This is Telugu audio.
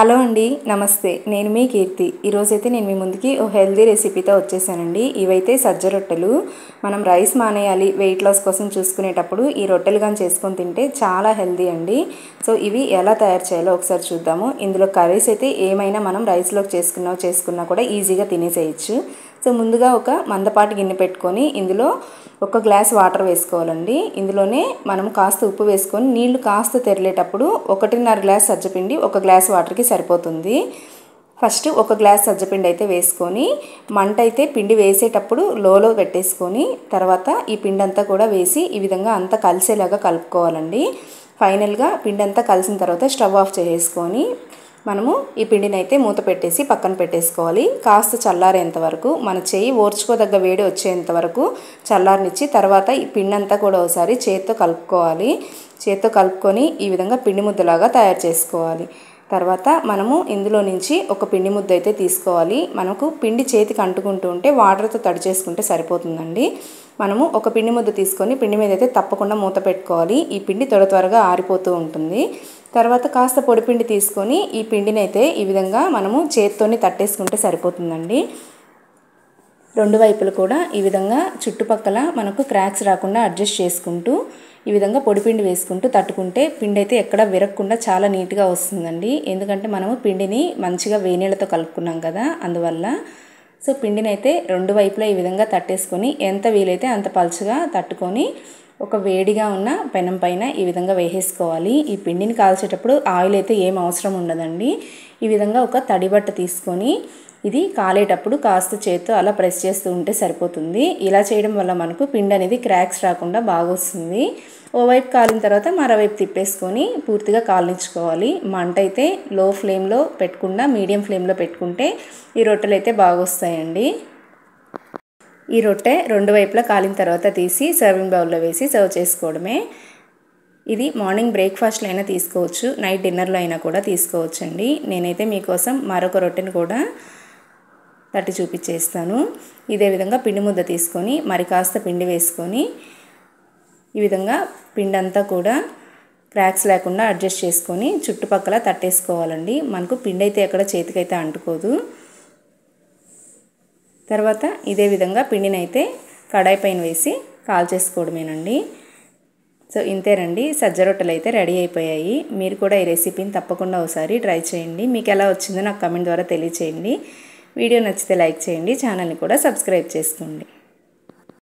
హలో అండి, నమస్తే. నేను మీ కీర్తి. ఈరోజైతే నేను మీ ముందుకి ఓ హెల్దీ రెసిపీతో వచ్చేసానండి. ఇవైతే సజ్జ రొట్టెలు. మనం రైస్ మానేయాలి, వెయిట్ లాస్ కోసం చూసుకునేటప్పుడు ఈ రొట్టెలు కానీ చేసుకొని తింటే చాలా హెల్దీ అండి. సో ఇవి ఎలా తయారు చేయాలో ఒకసారి చూద్దాము. ఇందులో కర్రీస్ అయితే ఏమైనా మనం రైస్లోకి చేసుకున్నా కూడా ఈజీగా తినేసేయచ్చు. సో ముందుగా ఒక మందపాటి గిన్నె పెట్టుకొని ఇందులో ఒక గ్లాస్ వాటర్ వేసుకోవాలండి. ఇందులోనే మనం కాస్త ఉప్పు వేసుకొని నీళ్లు కాస్త తెరలేటప్పుడు 1.5 గ్లాస్ సజ్జపిండి ఒక గ్లాస్ వాటర్కి సరిపోతుంది. ఫస్ట్ ఒక గ్లాస్ సజ్జపిండి అయితే వేసుకొని మంట అయితే పిండి వేసేటప్పుడు లోలో పెట్టేసుకొని తర్వాత ఈ పిండి అంతా కూడా వేసి ఈ విధంగా అంతా కలిసేలాగా కలుపుకోవాలండి. ఫైనల్గా పిండి అంతా కలిసిన తర్వాత స్టవ్ ఆఫ్ చేసుకొని మనము ఈ పిండిని అయితే మూత పెట్టేసి పక్కన పెట్టేసుకోవాలి. కాస్త చల్లారేంత వరకు, మన చేయి ఓర్చుకోదగ్గ వేడి వచ్చేంత వరకు చల్లారనిచ్చి తర్వాత ఈ పిండి అంతా కూడా ఒకసారి చేత్తో కలుపుకోవాలి. చేత్తో కలుపుకొని ఈ విధంగా పిండి ముద్దలాగా తయారు చేసుకోవాలి. తర్వాత మనము ఇందులో నుంచి ఒక పిండి ముద్ద అయితే తీసుకోవాలి. మనకు పిండి చేతికి అంటుకుంటూ ఉంటే వాటర్తో తడి చేసుకుంటే సరిపోతుందండి. మనము ఒక పిండి ముద్ద తీసుకొని పిండి మీద అయితే తప్పకుండా మూత పెట్టుకోవాలి. ఈ పిండి త్వరగా ఆరిపోతూ ఉంటుంది. తర్వాత కాస్త పొడిపిండి తీసుకొని ఈ పిండిని అయితే ఈ విధంగా మనము చేత్తోని తట్టేసుకుంటే సరిపోతుందండి. రెండు వైపులు కూడా ఈ విధంగా చుట్టుపక్కల మనకు క్రాక్స్ రాకుండా అడ్జస్ట్ చేసుకుంటూ ఈ విధంగా పొడిపిండి వేసుకుంటూ తట్టుకుంటే పిండి అయితే ఎక్కడ విరగకుండా చాలా నీట్గా వస్తుందండి. ఎందుకంటే మనము పిండిని మంచిగా వేనీళ్ళతో కలుపుకున్నాం కదా, అందువల్ల. సో పిండిని అయితే రెండు వైపులా ఈ విధంగా తట్టేసుకొని ఎంత వీలైతే అంత పలుచగా తట్టుకొని ఒక వేడిగా ఉన్న పెనం పైన ఈ విధంగా వేసేసుకోవాలి. ఈ పిండిని కాల్చేటప్పుడు ఆయిల్ అయితే ఏం అవసరం ఉండదండి. ఈ విధంగా ఒక తడి బట్ట తీసుకొని ఇది కాలేటప్పుడు కాస్త చేత్తో అలా ప్రెస్ చేస్తూ ఉంటే సరిపోతుంది. ఇలా చేయడం వల్ల మనకు పిండి అనేది క్రాక్స్ రాకుండా బాగా వస్తుంది. ఓవైపు కాలిన తర్వాత మరోవైపు తిప్పేసుకొని పూర్తిగా కాల్నించుకోవాలి. మంట అయితే లో ఫ్లేమ్లో పెట్టకుండా మీడియం ఫ్లేమ్లో పెట్టుకుంటే ఈ రొట్టెలు అయితే బాగా వస్తాయండి. ఈ రొట్టె రెండు వైపులా కాలిన తర్వాత తీసి సర్వింగ్ బౌల్లో వేసి సర్వ్ చేసుకోవడమే. ఇది మార్నింగ్ బ్రేక్ఫాస్ట్లో అయినా తీసుకోవచ్చు, నైట్ డిన్నర్లో అయినా కూడా తీసుకోవచ్చు అండి. నేనైతే మీకోసం మరొక రొట్టెని కూడా తట్టి చూపించేస్తాను. ఇదే విధంగా పిండి ముద్ద తీసుకొని మరి కాస్త పిండి వేసుకొని ఈ విధంగా పిండి అంతా కూడా క్రాక్స్ లేకుండా అడ్జస్ట్ చేసుకొని చుట్టుపక్కల తట్టేసుకోవాలండి. మనకు పిండి అయితే ఎక్కడ చేతికైతే అంటుకోదు. తర్వాత ఇదే విధంగా పిండిని అయితే కడాయి పైన వేసి కాల్చేసుకోవడమేనండి. సో ఇంతేనండి, సజ్జ రొట్టెలు అయితే రెడీ అయిపోయాయి. మీరు కూడా ఈ రెసిపీని తప్పకుండా ఒకసారి ట్రై చేయండి. మీకు ఎలా వచ్చిందో నాకు కామెంట్ ద్వారా తెలియచేయండి. వీడియో నచ్చితే లైక్ చేయండి, ఛానల్ని కూడా సబ్స్క్రైబ్ చేసుకోండి.